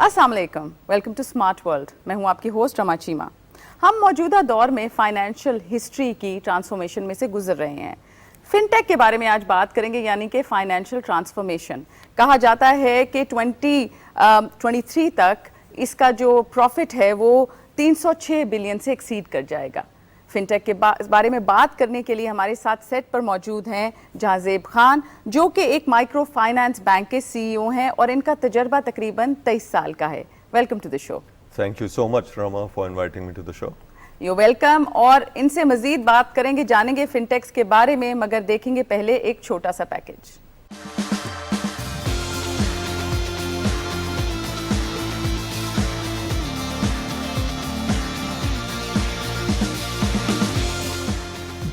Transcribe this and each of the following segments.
अस्सलाम वालेकुम, welcome to smart world. मैं हूं आपकी होस्ट रमा चीमा। हम मौजूदा दौर में फाइनेंशियल हिस्ट्री की ट्रांसफॉर्मेशन में से गुजर रहे हैं। फिनटेक के बारे में आज बात करेंगे, यानी कि फाइनेंशियल ट्रांसफॉर्मेशन। कहा जाता है कि 2023 तक इसका जो प्रॉफिट है वो 306 बिलियन से एक्सीड कर जाएगा। फिनटेक के बारे में बात करने के लिए हमारे साथ सेट पर मौजूद हैं जहाजेब खान, जो कि एक माइक्रो फाइनेंस बैंक के सीईओ हैं और इनका तजर्बा तकरीबन 23 साल का है। Welcome to the show. Thank you so much Rama for inviting me to the show. You welcome. और इनसे मजीद बात करेंगे, जानेंगे फिनटेक्स के बारे में, मगर देखेंगे पहले एक छोटा सा पैकेज।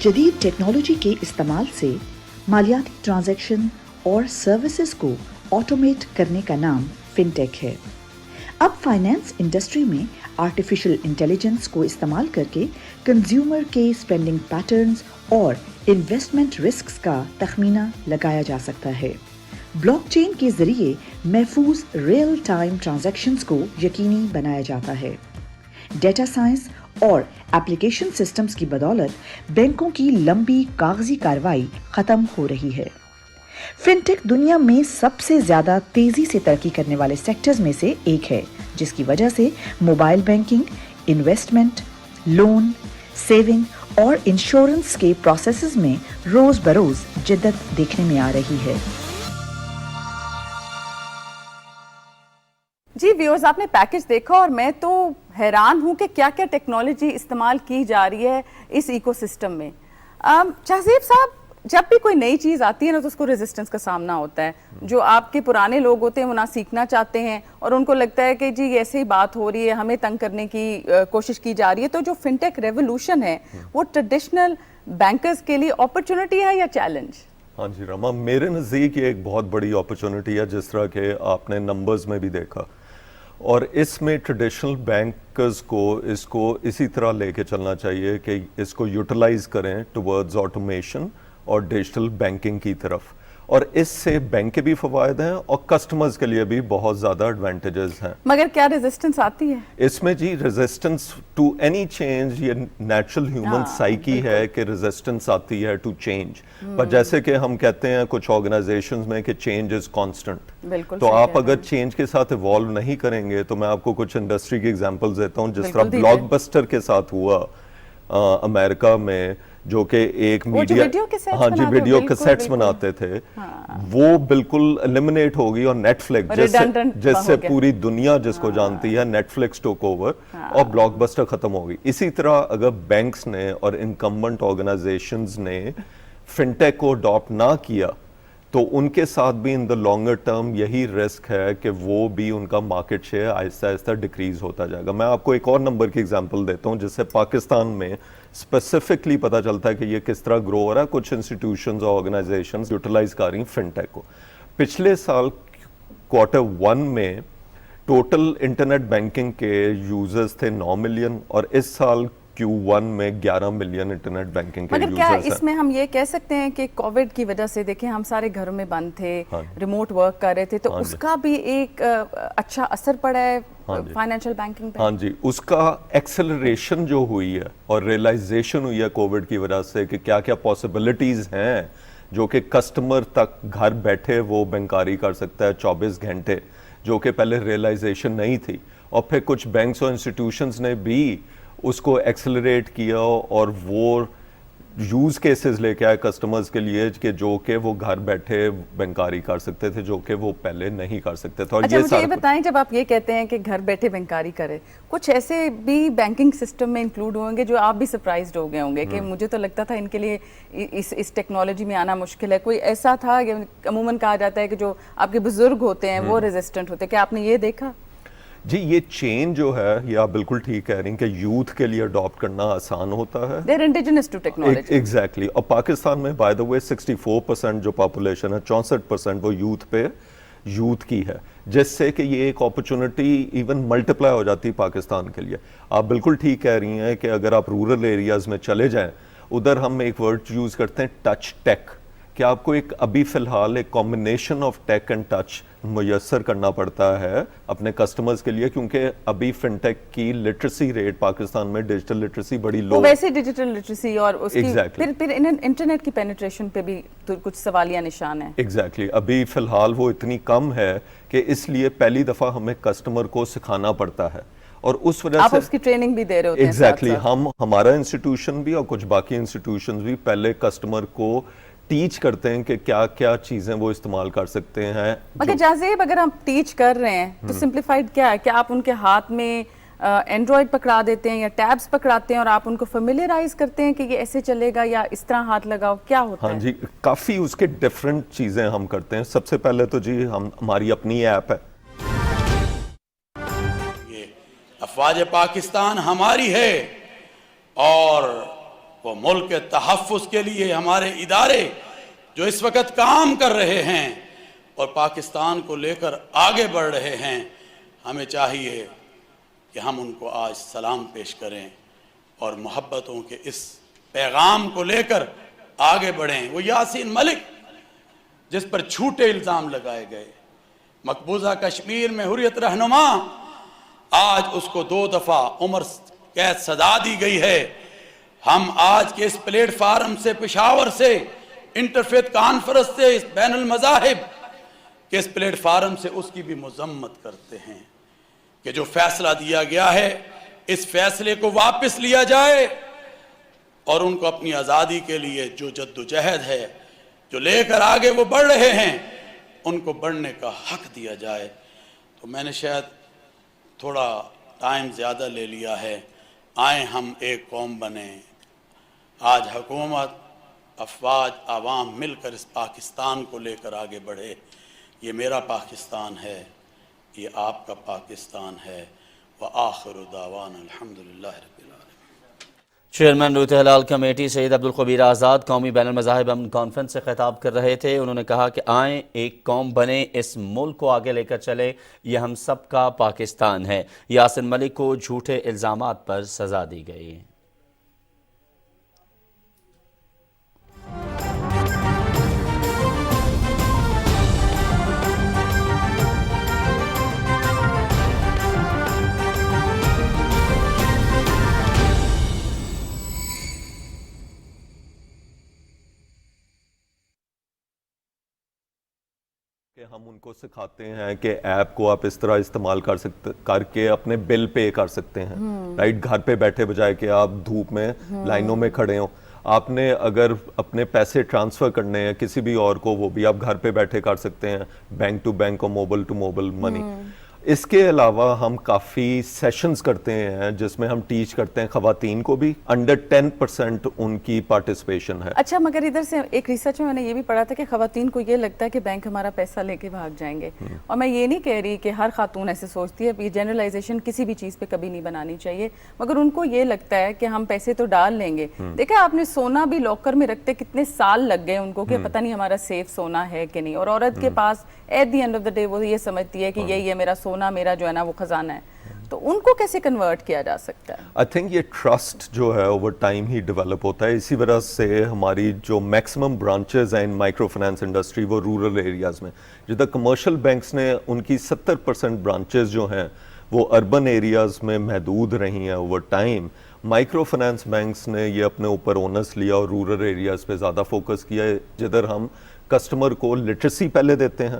जदीद टेक्नोलॉजी के इस्तेमाल से मालियाती ट्रांजैक्शन और सर्विसेज को ऑटोमेट करने का नाम फिनटेक है। अब फाइनेंस इंडस्ट्री में आर्टिफिशियल इंटेलिजेंस को इस्तेमाल करके कंज्यूमर के स्पेंडिंग पैटर्न्स और इन्वेस्टमेंट रिस्क्स का तखमीना लगाया जा सकता है। ब्लॉकचेन के जरिए महफूज रियल टाइम ट्रांजैक्शंस को यकीनी बनाया जाता है। डेटा साइंस और एप्लीकेशन सिस्टम्स की बदौलत बैंकों की लंबी कागजी कार्रवाई खत्म हो रही है। फिनटेक दुनिया में सबसे ज्यादा तेजी से तरक्की करने वाले सेक्टर्स में से एक है, जिसकी वजह से mobile banking, investment, loan, saving और इंश्योरेंस के प्रोसेसेस में रोज बरोज जिद्दत देखने में आ रही है। जी व्यूअर्स, आपने पैकेज देखा और मैं तो हैरान हूं कि क्या क्या टेक्नोलॉजी इस्तेमाल की जा रही है इस इकोसिस्टम में। जहाजेब साहब, जब भी कोई नई चीज़ आती है ना तो उसको रेजिस्टेंस का सामना होता है। जो आपके पुराने लोग होते हैं वो ना सीखना चाहते हैं और उनको लगता है कि जी ऐसे ही बात हो रही है, हमें तंग करने की कोशिश की जा रही है। तो जो फिनटेक रेवोल्यूशन है वो ट्रेडिशनल बैंकर्स के लिए अपॉर्चुनिटी है या चैलेंज? हाँ जी रमा, मेरे नज़दीक ये एक बहुत बड़ी अपॉर्चुनिटी है, जिस तरह के आपने नंबर्स में भी देखा। और इसमें ट्रेडिशनल बैंकर्स को इसको इसी तरह लेके चलना चाहिए कि इसको यूटिलाइज करें टुवर्ड्स ऑटोमेशन और डिजिटल बैंकिंग की तरफ। और इससे बैंक के भी फ़वायद हैं और कस्टमर्स के लिए भी बहुत ज़्यादा एडवांटेजेस हैं। मगर क्या रेजिस्टेंस आती है इसमें? जी, रेजिस्टेंस टू एनी चेंज ये नेचुरल ह्यूमन साइकी है कि रेजिस्टेंस आती है टू चेंज। पर जैसे कि हम कहते हैं कुछ ऑर्गेनाइजेशंस में कि चेंज इज कांस्टेंट, तो आप अगर चेंज के साथ इवॉल्व नहीं करेंगे, तो मैं आपको कुछ इंडस्ट्री की एग्जांपल्स देता हूं। जिस तरह ब्लॉकबस्टर के साथ हुआ अमेरिका में, जो कि एक मीडिया, हाँ जी, वीडियो कैसेट्स बनाते थे, वो बिल्कुल एलिमिनेट हो गई और नेटफ्लिक्स जिससे पूरी दुनिया जिसको जानती है, नेटफ्लिक्स टुक ओवर और ब्लॉकबस्टर खत्म हो गई। इसी तरह अगर बैंक्स ने और इनकम्बेंट ऑर्गेनाइजेशंस ने फिनटेक को अडॉप्ट ना किया तो उनके साथ भी इन द लॉन्गर टर्म यही रिस्क है कि वो भी उनका market share Aahista Aahista decrease होता जाएगा। मैं आपको एक और नंबर की एग्जांपल देता हूं, जिससे पाकिस्तान में स्पेसिफिकली पता चलता है कि ये किस तरह ग्रो हो रहा है। कुछ इंस्टीट्यूशंस और ऑर्गेनाइजेशंस यूटिलाइज कर रही फिनटेक को। पिछले साल Q1 में टोटल इंटरनेट बैंकिंग के यूजर्स थे 9 मिलियन और इस साल Q1 में 11 मिलियन इंटरनेट बैंकिंग के यूजर्स हैं। क्या इसमें हम ये कह सकते हैं कि कोविड की वजह से, देखिए हम सारे घरों में बंद थे, रिमोट वर्क कर रहे थे, तो उसका भी एक अच्छा असर पड़ा है फाइनेंशियल बैंकिंग पे? हाँ जी, उसका एक्सेलरेशन जो हुई है और रियलाइजेशन हुई है कोविड की वजह से कि क्या क्या पॉसिबिलिटीज हैं, जो कि कस्टमर तक घर बैठे वो बैंकारी कर सकता है 24 घंटे, जो कि पहले रियलाइजेशन नहीं थी। और फिर कुछ बैंक्स और इंस्टीट्यूशंस ने भी उसको एक्सेलरेट किया और वो यूज केसेस लेके आए कस्टमर्स के लिए कि जो कि वो घर बैठे बैंकारी कर सकते थे, जो कि वो पहले नहीं कर सकते थे। और अच्छा, मुझे ये बताएं, जब आप ये कहते हैं कि घर बैठे बैंकारी करें, कुछ ऐसे भी बैंकिंग सिस्टम में इंक्लूड होंगे जो आप भी सरप्राइज्ड हो गए होंगे कि मुझे तो लगता था इनके लिए इस टेक्नोलॉजी में आना मुश्किल है। कोई ऐसा था? अमूमन कहा जाता है कि जो आपके बुजुर्ग होते हैं वो रेजिस्टेंट होते हैं, क्या आपने ये देखा? जी, ये चेंज जो है, ये आप बिल्कुल ठीक कह रही हैं कि यूथ के लिए अडॉप्ट करना आसान होता है। They're indigenous to technology. Exactly. और पाकिस्तान में बाय द वे 64% जो पॉपुलेशन है, 64% वो यूथ की है, जिससे कि ये एक अपॉर्चुनिटी इवन मल्टीप्लाई हो जाती है पाकिस्तान के लिए। आप बिल्कुल ठीक कह रही हैं कि अगर आप रूरल एरियाज में चले जाएं, उधर हम एक वर्ड यूज करते हैं टच टेक, कि आपको एक अभी फ़िलहाल एक combination of tech and touch मुयस्सर करना पड़ता है अपने कस्टमर्स के लिए, क्योंकि अभी फिनटेक की लिटरेसी रेट पाकिस्तान में, डिजिटल लिटरेसी बड़ी लो वो वैसे डिजिटल लिटरेसी और उसकी Exactly. फिर इंटरनेट की पेनिट्रेशन पे भी तो कुछ सवालिया निशान है। एग्जैक्टली अभी फ़िलहाल वो इतनी कम है कि इसलिए पहली दफ़ा हमें कस्टमर को सिखाना पड़ता है, और उस वजह आप से उसकी ट्रेनिंग भी दे रहे होते हैं एग्जैक्टली साथ-साथ। हम हमारा इंस्टीट्यूशन भी और कुछ बाकी इंस्टीट्यूशंस भी पहले कस्टमर को टीच करते हैं कि क्या क्या चीज़ें वो इस्तेमाल कर सकते हैं। मगर जाज़ेब, अगर आप टीच कर रहे हैं तो सिंप्लीफाइड क्या है? क्या आप उनके हाथ में एंड्रॉयड पकड़ा देते हैं या टैब्स पकड़ाते हैं और आप उनको फेमिलियराइज करते हैं कि ये ऐसे चलेगा या इस तरह हाथ लगाओ, क्या होता हाँ है? जी, काफ़ी उसके डिफरेंट चीज़ें हम करते हैं। सबसे पहले तो जी हमारी अपनी ऐप है। ये अफवाज पाकिस्तान हमारी है और वो मुल्क के तहफ़्फ़ुज़ के लिए हमारे इदारे जो इस वक्त काम कर रहे हैं और पाकिस्तान को लेकर आगे बढ़ रहे हैं, हमें चाहिए कि हम उनको आज सलाम पेश करें और मोहब्बतों के इस पैगाम को लेकर आगे बढ़ें। वो यासीन मलिक जिस पर झूठे इल्ज़ाम लगाए गए, मकबूजा कश्मीर में हुर्रियत रहनुमा, आज उसको 2 दफ़ा उम्र कैद सजा दी गई है। हम आज के इस प्लेटफार्म से, पेशावर से, इंटरफेथ कॉन्फ्रेंस से, इस बैनुल मज़ाहिब के इस प्लेटफार्म से उसकी भी मज़म्मत करते हैं कि जो फैसला दिया गया है इस फैसले को वापस लिया जाए और उनको अपनी आज़ादी के लिए जो जद्दोजहद है, जो लेकर आगे वो बढ़ रहे हैं, उनको बढ़ने का हक दिया जाए। तो मैंने शायद थोड़ा टाइम ज़्यादा ले लिया है। आए हम एक कौम बने। आज हुकूमत, अफवाज, आवाम मिलकर इस पाकिस्तान को लेकर आगे बढ़े। ये मेरा पाकिस्तान है, ये आपका पाकिस्तान है। व आखिरु दावाना अल्हम्दुलिल्लाहि रब्बिल आलमीन। चेयरमैन रूत हलाल कमेटी सईद अब्दुल खबीर आज़ाद कौमी बैनुल मज़ाहिब अमन कॉन्फ्रेंस से खिताब कर रहे थे। उन्होंने कहा कि आए एक कौम बने, इस मुल्क को आगे लेकर चले, ये हम सब का पाकिस्तान है। यासीन मलिक को झूठे इल्ज़ामात पर सज़ा दी गई। कि हम उनको सिखाते हैं कि ऐप को आप इस तरह इस्तेमाल कर सकते करके अपने बिल पे कर सकते हैं, राइट। घर पे बैठे बजाय कि आप धूप में लाइनों में खड़े हो, आपने अगर अपने पैसे ट्रांसफ़र करने हैं किसी भी और को, वो भी आप घर पे बैठे कर सकते हैं, बैंक टू बैंक और मोबाइल टू मोबाइल मनी। इसके अलावा हम काफ़ी सेशंस करते हैं जिसमें हम टीच करते हैं ख़वातीन को भी। अंडर 10% उनकी पार्टिसिपेशन है। अच्छा, मगर इधर से एक रिसर्च में मैंने ये भी पढ़ा था कि ख़वातीन को ये लगता है कि बैंक हमारा पैसा लेके भाग जाएंगे। और मैं ये नहीं कह रही कि हर खातून ऐसे सोचती है, ये जनरलाइजेशन किसी भी चीज़ पे कभी नहीं बनानी चाहिए, मगर उनको ये लगता है कि हम पैसे तो डाल लेंगे। देखा आपने सोना भी लॉकर में रखते कितने साल लग गए उनको कि पता नहीं हमारा सेफ सोना है कि नहीं, और औरत के पास at the end of the day वो ये समझती है कि ये मेरा सोना, मेरा जो है ना वो खजाना है। तो उनको कैसे कन्वर्ट किया जा सकता है? आई थिंक ये ट्रस्ट जो है ओवर टाइम ही डेवलप होता है। इसी वजह से हमारी जो मैक्सिमम ब्रांचेस हैं इन माइक्रो फाइनेंस इंडस्ट्री वो रूरल एरियाज में, जिधर कमर्शियल बैंक्स ने उनकी 70% ब्रांचेस जो हैं वो अर्बन एरियाज में महदूद रही हैं over time. Micro finance banks ने ये अपने ऊपर ओनस लिया और रूरल एरियाज पे ज़्यादा फोकस किया है, जिधर हम कस्टमर को लिटरेसी पहले देते हैं,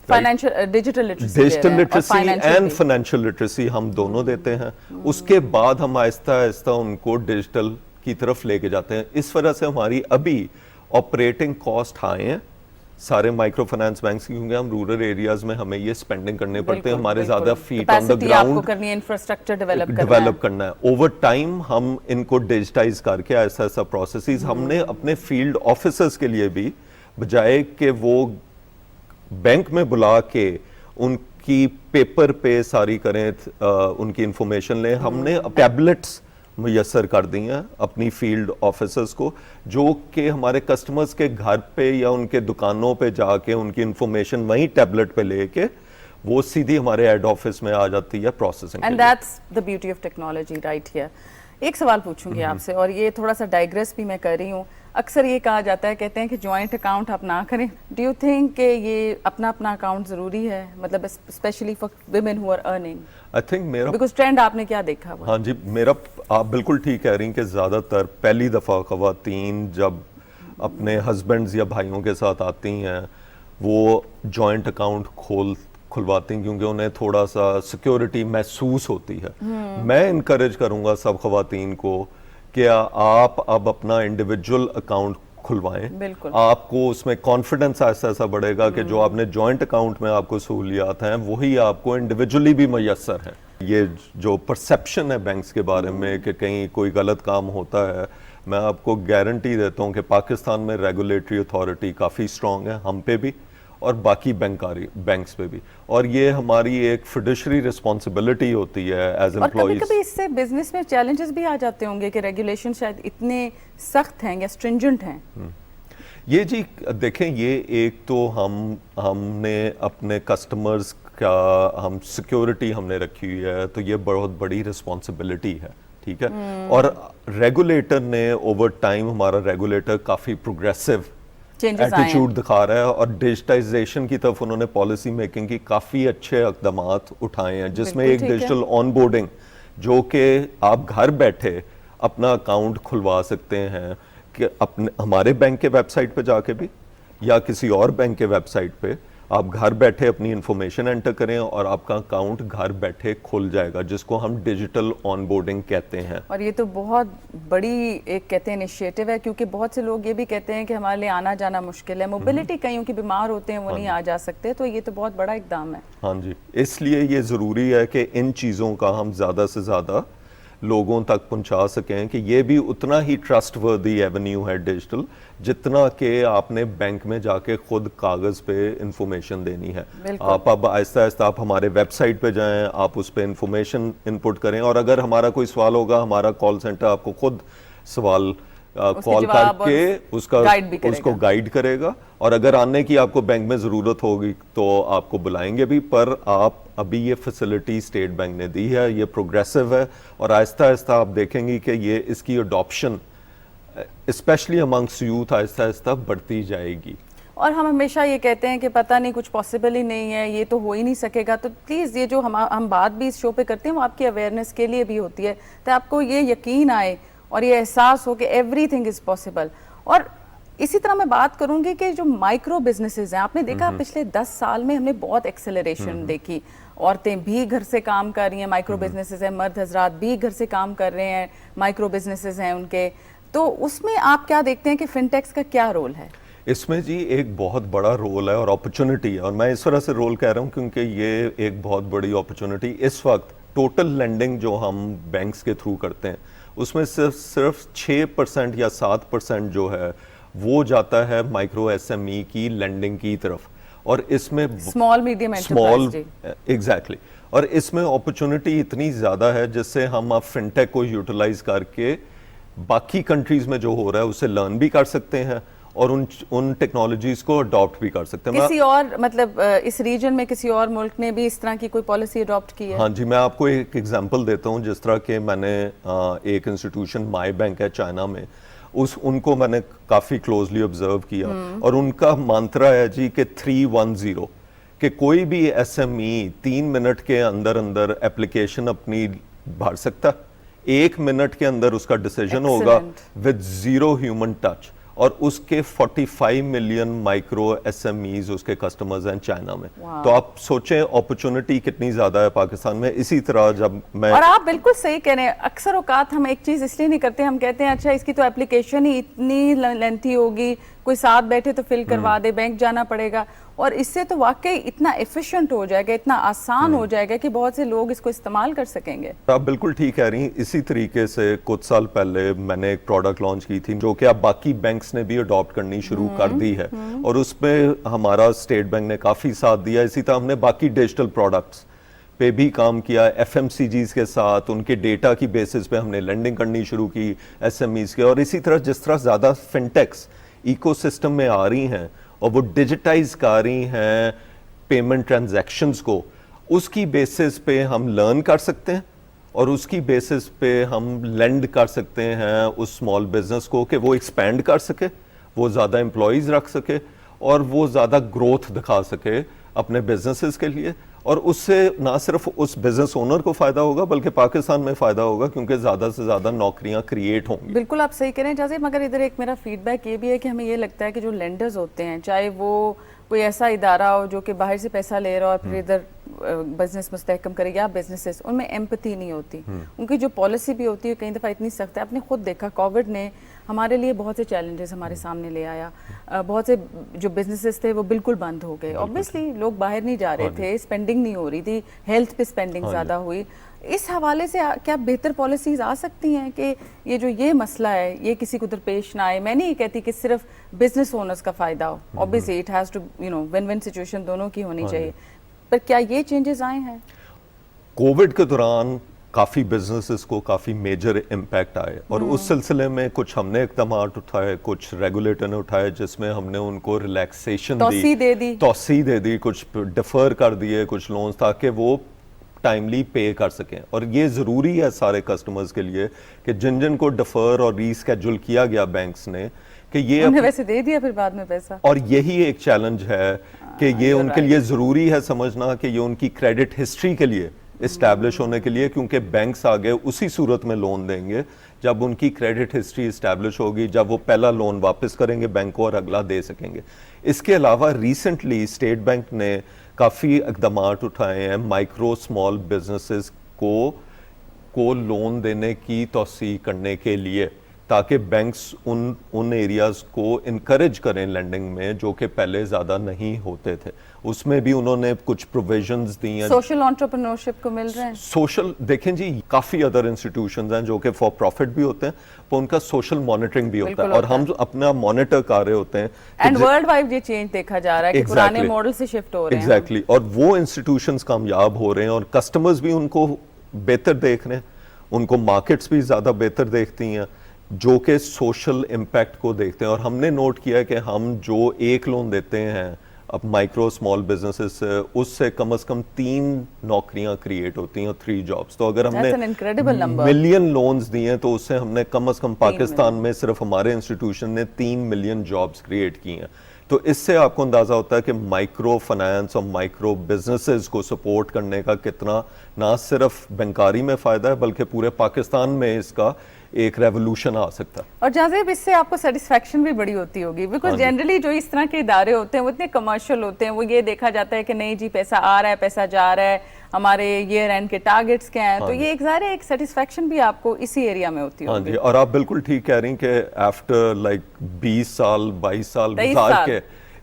financial digital literacy and financial literacy हम दोनों देते हैं। उसके बाद हम आहिस्ता आहिस्ता उनको डिजिटल की तरफ लेके जाते हैं। इस वजह से हमारी अभी ऑपरेटिंग कॉस्ट हाई हैं सारे माइक्रो फाइनेंस बैंक्स की, क्योंकि हम रूरल एरियाज में हमें ये स्पेंडिंग करने पड़ते हैं, हमारे ज्यादा feet on the ground infrastructure develop करना है। ओवर टाइम हम इनको डिजिटाइज करके ऐसा ऐसा प्रोसेसेस हमने अपने फील्ड ऑफिसर्स के लिए भी, बजाय कि वो बैंक में बुला के उनकी पेपर पे सारी करें उनकी इंफॉर्मेशन लें, हमने टैबलेट्स मुयस्सर कर दी हैं अपनी फील्ड ऑफिसर्स को, जो कि हमारे कस्टमर्स के घर पे या उनके दुकानों पे जाके उनकी इंफॉर्मेशन वहीं टैबलेट पे लेके वो सीधी हमारे हेड ऑफिस में आ जाती है processing. And that's the beauty of technology right here. एक सवाल पूछूंगी आपसे, और ये थोड़ा सा डाइग्रेस भी मैं कर रही हूँ। अक्सर ये कहा जाता है, कहते हैं कि जॉइंट अकाउंट आप ना करें। डू यू थिंक कि ये अपना अपना अकाउंट ज़रूरी है, मतलब specially for women who are earning? I think मेरा बिकॉज ट्रेंड आपने क्या देखा हुआ? हाँ जी, मेरा आप बिल्कुल ठीक कह रही हैं कि ज़्यादातर पहली दफ़ा ख़वातीन जब अपने हस्बैंड्स या भाइयों के साथ आती हैं वो जॉइंट अकाउंट खुलवाती हैं क्योंकि उन्हें थोड़ा सा सिक्योरिटी महसूस होती है। मैं इनकरेज करूँगा सब ख़वातीन को कि आप अब अपना इंडिविजुअल अकाउंट खुलवाएं। बिल्कुल। आपको उसमें कॉन्फिडेंस ऐसा बढ़ेगा कि जो आपने जॉइंट अकाउंट में आपको सहूलियात हैं वही आपको इंडिविजुअली भी मैसर है। ये जो परसेप्शन है बैंक्स के बारे में कि कहीं कोई गलत काम होता है, मैं आपको गारंटी देता हूँ कि पाकिस्तान में रेगुलेटरी अथॉरिटी काफ़ी स्ट्रॉन्ग है, हम पे भी और बाकी बैंक्स पे भी, और ये हमारी एक फिडुशरी रिस्पॉन्सिबिलिटी होती है एज और एम्प्लॉइज। कभी-कभी इससे बिजनेस में चैलेंजेस भी आ जाते होंगे कि रेगुलेशन शायद इतने सख्त हैं या स्ट्रिंजेंट हैं। ये जी देखें, ये एक तो हमने अपने कस्टमर्स का हम सिक्योरिटी हमने रखी हुई है, तो ये बहुत बड़ी रिस्पॉन्सिबिलिटी है, ठीक है। और रेगुलेटर ने ओवर टाइम, हमारा रेगुलेटर काफ़ी प्रोग्रेसिव एटीट्यूड दिखा रहा है और डिजिटाइजेशन की तरफ उन्होंने पॉलिसी मेकिंग की काफ़ी अच्छे इक़दामात उठाए हैं, जिसमें एक डिजिटल ऑनबोर्डिंग जो कि आप घर बैठे अपना अकाउंट खुलवा सकते हैं कि अपने हमारे बैंक के वेबसाइट पे जाके भी या किसी और बैंक के वेबसाइट पे आप घर बैठे अपनी इंफॉर्मेशन एंटर करें और आपका अकाउंट घर बैठे खुल जाएगा, जिसको हम डिजिटल ऑनबोर्डिंग कहते हैं। और ये तो बहुत बड़ी एक कहते हैं इनिशिएटिव है, क्योंकि बहुत से लोग ये भी कहते हैं कि हमारे लिए आना जाना मुश्किल है, मोबिलिटी कईयों की बीमार होते हैं वो नहीं आ जा सकते, तो ये तो बहुत बड़ा इकदाम है। हाँ जी, इसलिए ये ज़रूरी है कि इन चीज़ों का हम ज़्यादा से ज़्यादा लोगों तक पहुंचा सकें कि ये भी उतना ही ट्रस्टवर्दी एवेन्यू है डिजिटल, जितना कि आपने बैंक में जाके खुद कागज़ पे इंफॉर्मेशन देनी है। आप अब आहिस्ता आहिस्ता आप हमारे वेबसाइट पे जाएं, आप उस पे इंफॉर्मेशन इनपुट करें और अगर हमारा कोई सवाल होगा, हमारा कॉल सेंटर आपको खुद सवाल कॉल करके उसको गाइड करेगा और अगर आने की आपको बैंक में ज़रूरत होगी तो आपको बुलाएंगे भी। पर आप अभी ये फैसिलिटी स्टेट बैंक ने दी है, ये प्रोग्रेसिव है और आहिस्ता आहिस्ता आप देखेंगे कि ये इसकी adoption specially amongst youth Aahista Aahista बढ़ती जाएगी। और हम हमेशा ये कहते हैं कि पता नहीं, कुछ पॉसिबल ही नहीं है, ये तो हो ही नहीं सकेगा, तो प्लीज़ ये जो हम बात भी इस शो पे करते हैं वो आपकी अवेयरनेस के लिए भी होती है, तो आपको ये यकीन आए और ये एहसास हो कि एवरीथिंग इज़ पॉसिबल। और इसी तरह मैं बात करूंगी कि जो माइक्रो बिजनेसेस हैं, आपने देखा पिछले 10 साल में हमने बहुत एक्सेलरेशन देखी, औरतें भी घर से काम कर रही हैं, माइक्रो बिजनेसेस हैं, मर्द हजरात भी घर से काम कर रहे हैं, माइक्रो बिजनेसेस हैं उनके, तो उसमें आप क्या देखते हैं कि फिनटेक्स का क्या रोल है? इसमें जी एक बहुत बड़ा रोल है और अपॉर्चुनिटी है, और मैं इस तरह से रोल कह रहा हूँ क्योंकि ये एक बहुत बड़ी अपॉर्चुनिटी इस वक्त टोटल लेंडिंग जो हम बैंक्स के थ्रू करते हैं उसमें सिर्फ 6% या 7% जो है वो जाता है माइक्रो एसएमई की लेंडिंग की तरफ, और इसमें स्मॉल मीडियम एग्जैक्टली, और इसमें अपॉर्चुनिटी इतनी ज़्यादा है जिससे हम अब फिनटेक को यूटिलाइज करके बाकी कंट्रीज में जो हो रहा है उसे लर्न भी कर सकते हैं और उन टेक्नोलॉजीज को अडॉप्ट भी कर सकते हैं। किसी और मतलब इस रीजन में किसी और मुल्क ने भी इस तरह की कोई पॉलिसी अडॉप्ट की है? हाँ जी, मैं आपको एक एग्जांपल देता हूँ। जिस तरह के मैंने एक इंस्टीट्यूशन माई बैंक है चाइना में, उनको मैंने काफ़ी क्लोजली ऑब्जर्व किया और उनका मंत्रा है जी कि 310 कि कोई भी एसएमई 3 मिनट के अंदर अंदर एप्लीकेशन अपनी भर सकता, 1 मिनट के अंदर उसका डिसीजन होगा विद 0 ह्यूमन टच, और उसके 45 मिलियन माइक्रो एसएमईज उसके कस्टमर्स हैं चाइना में। तो आप सोचें अपॉर्चुनिटी कितनी ज्यादा है पाकिस्तान में। इसी तरह जब मैं, और आप बिल्कुल सही कह रहे हैं, अक्सर औकात हम एक चीज इसलिए नहीं करते, हम कहते हैं अच्छा इसकी तो एप्लीकेशन ही इतनी लेंथी होगी, कोई साथ बैठे तो फिल करवा दे, बैंक जाना पड़ेगा, और इससे तो वाकई इतना एफिशिएंट हो जाएगा, इतना आसान हो जाएगा कि बहुत से लोग इसको इस्तेमाल कर सकेंगे। आप बिल्कुल ठीक कह रही हैं। इसी तरीके से कुछ साल पहले मैंने एक प्रोडक्ट लॉन्च की थी जो कि अब बाकी बैंक्स ने भी अडॉप्ट करनी शुरू कर दी है, और उसमें हमारा स्टेट बैंक ने काफ़ी साथ दिया। इसी तरह हमने बाकी डिजिटल प्रोडक्ट्स पे भी काम किया, एफएमसीजीज के साथ उनके डेटा की बेसिस पे हमने लेंडिंग करनी शुरू की एसएमईज के, और इसी तरह जिस तरह ज़्यादा फिनटेक्स इकोसिस्टम में आ रही हैं और वो डिजिटाइज कर रही हैं पेमेंट ट्रांजैक्शंस को, उसकी बेसिस पे हम लर्न कर सकते हैं और उसकी बेसिस पे हम लेंड कर सकते हैं उस स्मॉल बिजनेस को कि वो एक्सपैंड कर सके, वो ज़्यादा एम्प्लॉयज़ रख सके और वो ज़्यादा ग्रोथ दिखा सके अपने बिजनेसेस के लिए, और उससे ना सिर्फ उस बिजनेस ओनर को फ़ायदा होगा बल्कि पाकिस्तान में फ़ायदा होगा क्योंकि ज़्यादा से ज़्यादा नौकरियां क्रिएट होंगी। बिल्कुल आप सही कह रहे हैं जाज़िब, मगर इधर एक मेरा फीडबैक ये भी है कि हमें ये लगता है कि जो लेंडर्स होते हैं, चाहे वो कोई ऐसा इदारा हो जो कि बाहर से पैसा ले रहा हो और फिर इधर बिजनेस मुस्तहकम करे, या बिजनेसेस, उनमें एम्पैथी नहीं होती। उनकी जो पॉलिसी भी होती है कई दफ़ा इतनी सख्त है। आपने खुद देखा कोविड ने हमारे लिए बहुत से चैलेंजेस हमारे सामने ले आया। बहुत से जो बिजनेसेस थे वो बिल्कुल बंद हो गए। ऑब्वियसली लोग बाहर नहीं जा रहे थे, स्पेंडिंग नहीं हो रही थी, हेल्थ पे स्पेंडिंग ज़्यादा हुई। इस हवाले से क्या बेहतर पॉलिसीज आ सकती हैं कि ये मसला है ये किसी को दरपेश ना आए? मैं नहीं कहती कि सिर्फ बिजनेस ओनर्स का फ़ायदा हो, obviously it has to win win situation दोनों की होनी चाहिए, पर क्या ये चेंजेस आए हैं? कोविड के दौरान काफ़ी बिजनेसेस को काफ़ी मेजर इम्पैक्ट आए और उस सिलसिले में कुछ हमने इक़दाम उठाए, कुछ रेगुलेटर ने उठाए जिसमें हमने उनको रिलैक्सेशन तौसी दे दी, कुछ डिफर कर दिए कुछ लोन्स ताकि वो टाइमली पे कर सकें। और ये ज़रूरी है सारे कस्टमर्स के लिए कि जिन जिन को डिफर और रीस्केड्यूल किया गया बैंक्स ने कि ये उन्हें वैसे दे दिया फिर बाद में पैसा, और यही एक चैलेंज है कि ये उनके लिए ज़रूरी है समझना कि ये उनकी क्रेडिट हिस्ट्री के लिए इस्टेब्लिश होने के लिए, क्योंकि बैंक्स आगे उसी सूरत में लोन देंगे जब उनकी क्रेडिट हिस्ट्री इस्टेब्लिश होगी, जब वो पहला लोन वापस करेंगे बैंक को और अगला दे सकेंगे। इसके अलावा रिसेंटली स्टेट बैंक ने काफ़ी इक़दाम उठाए हैं माइक्रो स्मॉल बिजनेसेस को लोन देने की तौसी करने के लिए, ताकि बैंक्स उन एरियाज़ को इनकरेज करें लैंडिंग में जो कि पहले ज़्यादा नहीं होते थे। उसमें भी उन्होंने कुछ प्रोविजंस दी हैं। सोशल एंटरप्रेन्योरशिप को मिल रहे हैं। सोशल देखें जी, काफ़ी अदर इंस्टीट्यूशंस हैं जो कि फॉर प्रॉफिट भी होते हैं पर उनका सोशल मॉनिटरिंग भी होता है और हम अपना मॉनिटर कर रहे होते हैं। एंड वर्ल्ड वाइड ये चेंज देखा जा रहा है कि पुराने मॉडल से शिफ्ट हो रहे हैं। एग्जैक्टली, और वो इंस्टीट्यूशंस कामयाब हो रहे हैं और कस्टमर्स भी उनको बेहतर देख रहे हैं, उनको मार्केट्स भी ज़्यादा बेहतर देखती हैं जो कि सोशल इम्पैक्ट को देखते हैं। और हमने नोट किया है कि हम जो एक लोन देते हैं अब माइक्रो स्मॉल बिजनेसेस से, उससे कम से कम 3 नौकरियां क्रिएट होती हैं, 3 जॉब्स। तो अगर हमने मिलियन लोन्स दिए हैं तो उससे हमने कम से कम पाकिस्तान में सिर्फ हमारे इंस्टीट्यूशन ने 3 मिलियन जॉब्स क्रिएट की हैं। तो इससे आपको अंदाज़ा होता है कि माइक्रो फाइनेंस और माइक्रो बिजनेसेस को सपोर्ट करने का कितना ना सिर्फ बैंकारी में फ़ायदा है बल्कि पूरे पाकिस्तान में इसका एक रेवोल्यूशन आ सकता है। और जाज़िब इससे आपको सेटिस्फैक्शन भी बड़ी होती होगी, बिकॉज जनरली जो इस तरह के इदारे होते हैं वो इतने कमर्शियल होते हैं, वो ये देखा जाता है कि नहीं जी पैसा आ रहा है पैसा जा रहा है, हमारे ईयर एंड के टारगेट्स क्या हैं, तो ये एक ज़ाहिर है एक सेटिस्फैक्शन भी आपको इसी एरिया में होती होगी। हाँ जी, और आप बिल्कुल ठीक कह रही हैं कि आफ्टर लाइक 20 साल 22 साल गुजार के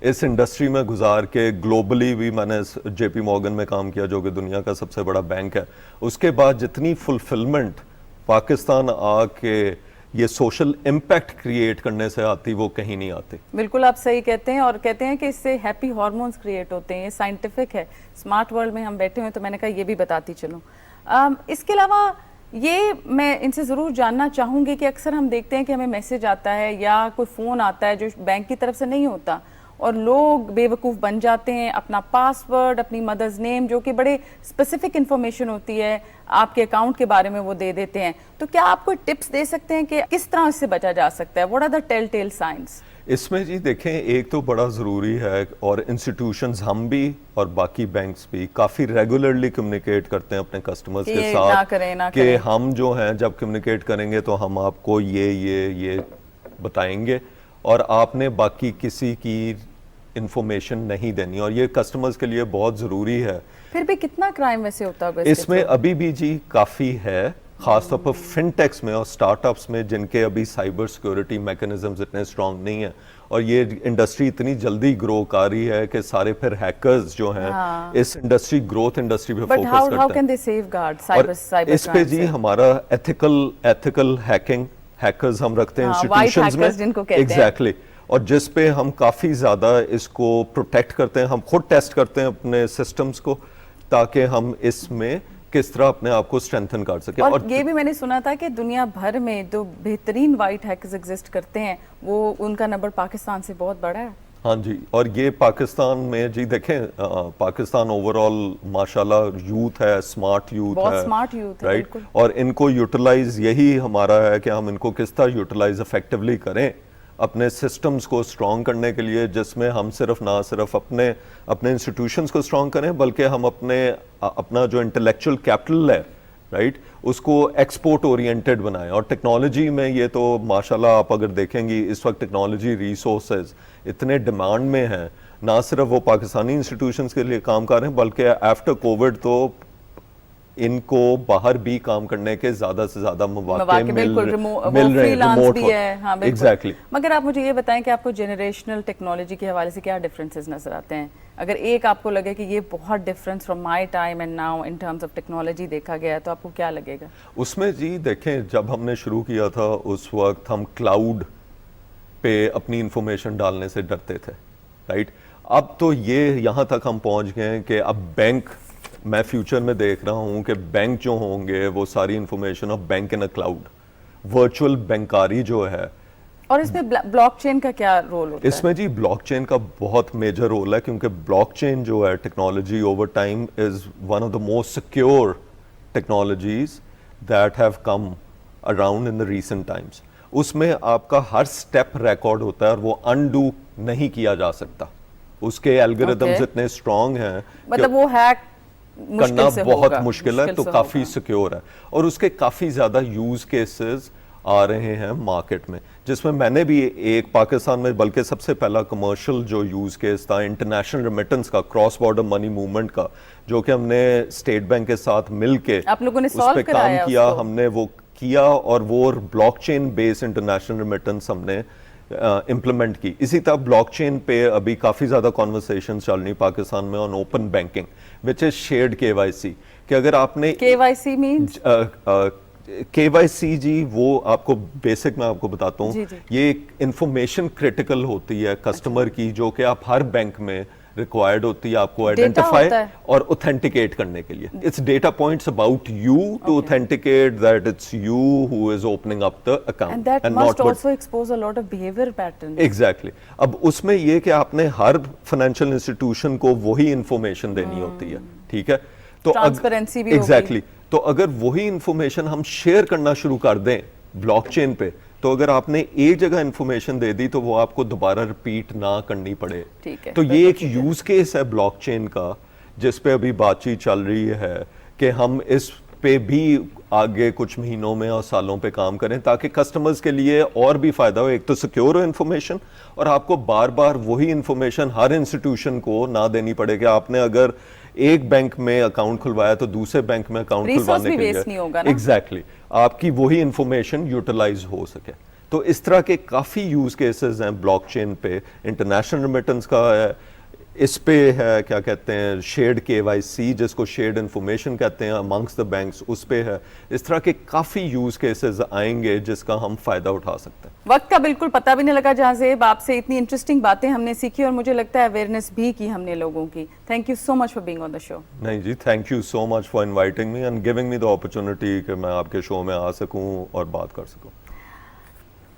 इस इंडस्ट्री में गुजार के, ग्लोबली भी मैंने JP मॉर्गन में काम किया जो कि दुनिया का सबसे बड़ा बैंक है, उसके बाद जितनी फुलफिलमेंट पाकिस्तान आके ये सोशल इम्पैक्ट क्रिएट करने से आती वो कहीं नहीं आती। बिल्कुल आप सही कहते हैं, और कहते हैं कि इससे हैप्पी हार्मोन्स क्रिएट होते हैं, ये साइंटिफिक है। स्मार्ट वर्ल्ड में हम बैठे हुए तो मैंने कहा ये भी बताती चलूँ। इसके अलावा ये मैं इनसे ज़रूर जानना चाहूँगी कि अक्सर हम देखते हैं कि हमें मैसेज आता है या कोई फ़ोन आता है जो बैंक की तरफ से नहीं होता और लोग बेवकूफ़ बन जाते हैं, अपना पासवर्ड, अपनी मदर्स नेम जो कि बड़े स्पेसिफिक इंफॉर्मेशन होती है आपके अकाउंट के बारे में वो दे देते हैं। तो क्या आप कोई टिप्स दे सकते हैं कि किस तरह इससे बचा जा सकता है? What are the telltale signs? इसमें जी देखें, एक तो बड़ा ज़रूरी है और इंस्टीट्यूशंस हम भी और बाकी बैंक्स भी काफ़ी रेगुलरली कम्युनिकेट करते हैं अपने कस्टमर्स के साथ कि हम जो हैं जब कम्युनिकेट करेंगे तो हम आपको ये बताएंगे और आपने बाकी किसी की इंफॉर्मेशन नहीं देनी, और ये कस्टमर्स के लिए बहुत ज़रूरी है। फिर भी कितना क्राइम वैसे होता है इसमें? अभी भी जी काफ़ी है, खासतौर पर फिनटेक्स में और स्टार्टअप्स में जिनके अभी साइबर सिक्योरिटी मैकेनिज्म्स इतने स्ट्रांग नहीं है और ये इंडस्ट्री इतनी जल्दी ग्रो कर रही है कि सारे फिर हैकर्स जो हैं इस इंडस्ट्री ग्रोथ इंडस्ट्री पे फोकस करते हैं। और इस पे जी हमारा एथिकल हैकर्स हम रखते हैं इंस्टीट्यूशंस में, एग्जैक्टली, और जिस पे हम काफ़ी ज़्यादा इसको प्रोटेक्ट करते हैं, हम खुद टेस्ट करते हैं अपने सिस्टम्स को ताकि हम इसमें किस तरह अपने आप को स्ट्रेंथन कर सके। और ये भी मैंने सुना था कि दुनिया भर में जो बेहतरीन वाइट हैकर्स एग्जिस्ट करते हैं वो उनका नंबर पाकिस्तान से बहुत बड़ा है। हाँ जी, और ये पाकिस्तान में जी देखें, पाकिस्तान ओवरऑल माशाल्लाह यूथ है, स्मार्ट यूथ बहुत है, स्मार्ट यूथ है, राइट। बिल्कुल। और इनको यूटिलाइज, यही हमारा है कि हम इनको किस तरह यूटिलाइज इफेक्टिवली करें अपने सिस्टम्स को स्ट्रॉन्ग करने के लिए, जिसमें हम ना सिर्फ अपने इंस्टीट्यूशंस को स्ट्रॉन्ग करें, बल्कि हम अपना जो इंटेलेक्चुअल कैपिटल है, राइट, उसको एक्सपोर्ट ओरिएंटेड बनाएं। और टेक्नोलॉजी में ये तो माशाल्लाह आप अगर देखेंगी इस वक्त टेक्नोलॉजी रिसोर्सेज इतने डिमांड में हैं, ना सिर्फ वो पाकिस्तानी इंस्टीट्यूशंस के लिए काम कर रहे हैं, बल्कि आफ्टर कोविड तो इनको बाहर भी काम करने के ज्यादा से ज्यादा मौके मिल रहे हैं, रिमोट भी है। हाँ, बिल्कुल। एग्जैक्टली। मगर आप मुझे ये बताएं कि आपको जेनरेशनल टेक्नोलॉजी के हवाले से क्या डिफरेंसेस नजर आते हैं? अगर एक आपको लगे कि ये बहुत difference from my time and now in terms of technology देखा गया है, तो आपको क्या लगेगा? उसमें जी देखें, जब हमने शुरू किया था उस वक्त हम क्लाउड पे अपनी इंफॉर्मेशन डालने से डरते थे, राइट। अब तो ये यहाँ तक हम पहुँच गए हैं कि अब बैंक, मैं फ्यूचर में देख रहा हूँ कि बैंक जो होंगे वो सारी information of bank in a cloud, virtual बैंकारी जो है। और इसमें ब्लॉकचेन का क्या रोल होता है? इसमें जी ब्लॉकचेन का बहुत मेजर रोल है, क्योंकि ब्लॉकचेन जो है technology over time is one of the most secure technologies that have come around in the recent times. उसमें आपका हर स्टेप रिकॉर्ड होता है और वो अनडू नहीं किया जा सकता। उसके एल्गोरिथम्स इतने स्ट्रांग हैं, मतलब वो हैक करना बहुत मुश्किल है, तो काफी सिक्योर है। और उसके काफी ज्यादा यूज केसेस आ रहे हैं मार्केट में, जिसमें मैंने भी एक पाकिस्तान में बल्कि सबसे पहला कमर्शियल जो यूज केस था इंटरनेशनल रेमिटेंस का, क्रॉस बॉर्डर मनी मूवमेंट का, जो कि हमने स्टेट बैंक के साथ मिलके आप लोगों ने उस सॉल्व पे कराया काम किया, उसको? हमने वो किया और वो ब्लॉकचेन बेस्ड इंटरनेशनल रेमिटेंस हमने इम्प्लीमेंट की। इसी तरह ब्लॉकचेन पे अभी काफ़ी ज़्यादा कॉन्वर्सेशन चल रही पाकिस्तान में on open banking which is shared KYC, कि अगर आपने केवाईसी मींस केवाईसी जी वो आपको बेसिक मैं आपको बताता जी, हूँ, जी। ये एक इंफॉर्मेशन क्रिटिकल होती है कस्टमर की, जो कि आप हर बैंक में रिक्वायर्ड होती है आपको आइडेंटिफाई होता है। और ऑथेंटिकेट करने के लिए। It's data points about you to authenticate that it's you who is opening up the and account that must also expose a lot of behaviour pattern. Exactly. अब उसमें ये कि आपने हर फाइनेंशियल इंस्टीट्यूशन को वही इंफॉर्मेशन देनी होती है, ठीक है, तो ट्रांसपेरेंसी भी होगी। एग्जैक्टली। तो अगर वही इंफॉर्मेशन हम शेयर करना शुरू कर दें ब्लॉकचेन पे, तो अगर आपने एक जगह इंफॉर्मेशन दे दी तो वो आपको दोबारा रिपीट ना करनी पड़े। ठीक है, तो ये एक यूज केस है ब्लॉकचेन का, जिस पे अभी बातचीत चल रही है कि हम इस पे भी आगे कुछ महीनों में और सालों पे काम करें, ताकि कस्टमर्स के लिए और भी फायदा हो। एक तो सिक्योर हो इंफॉर्मेशन, और आपको बार बार वही इंफॉर्मेशन हर इंस्टीट्यूशन को ना देनी पड़े कि आपने अगर एक बैंक में अकाउंट खुलवाया तो दूसरे बैंक में अकाउंट खुलवाने के लिए एग्जैक्टली आपकी वही इंफॉर्मेशन यूटिलाइज हो सके। तो इस तरह के काफ़ी यूज केसेस हैं ब्लॉकचेन पे। इंटरनेशनल रेमिटेंस का है, इस पे है क्या कहते हैं शेयर्ड केवाईसी, जिसको शेयर्ड इंफॉर्मेशन कहते हैं अमंग्स द बैंक्स, उस पे है। इस तरह के काफ़ी यूज केसेस आएंगे जिसका हम फ़ायदा उठा सकते हैं। वक्त का बिल्कुल पता भी नहीं लगा जहाज़ेब, आपसे इतनी इंटरेस्टिंग बातें हमने सीखी और मुझे लगता है अवेयरनेस भी की हमने लोगों की। Thank you so much for being on the show. नहीं जी, thank you so much for inviting me and giving me the opportunity कि मैं आपके शो में आ सकूं और बात कर सकूं।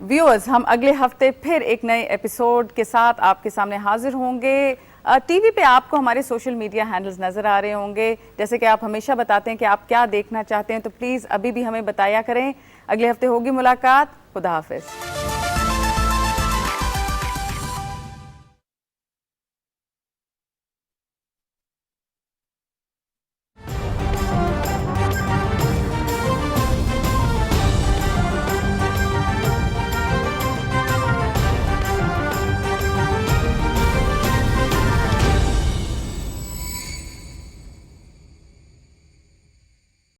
व्यूअर्स, हम अगले हफ्ते फिर एक नए एपिसोड के साथ आपके सामने हाजिर होंगे। टीवी पे आपको हमारे सोशल मीडिया हैंडल्स नजर आ रहे होंगे। जैसे कि आप हमेशा बताते हैं कि आप क्या देखना चाहते हैं, तो प्लीज़ अभी भी हमें बताया करें। अगले हफ्ते होगी मुलाकात। खुदा हाफिज।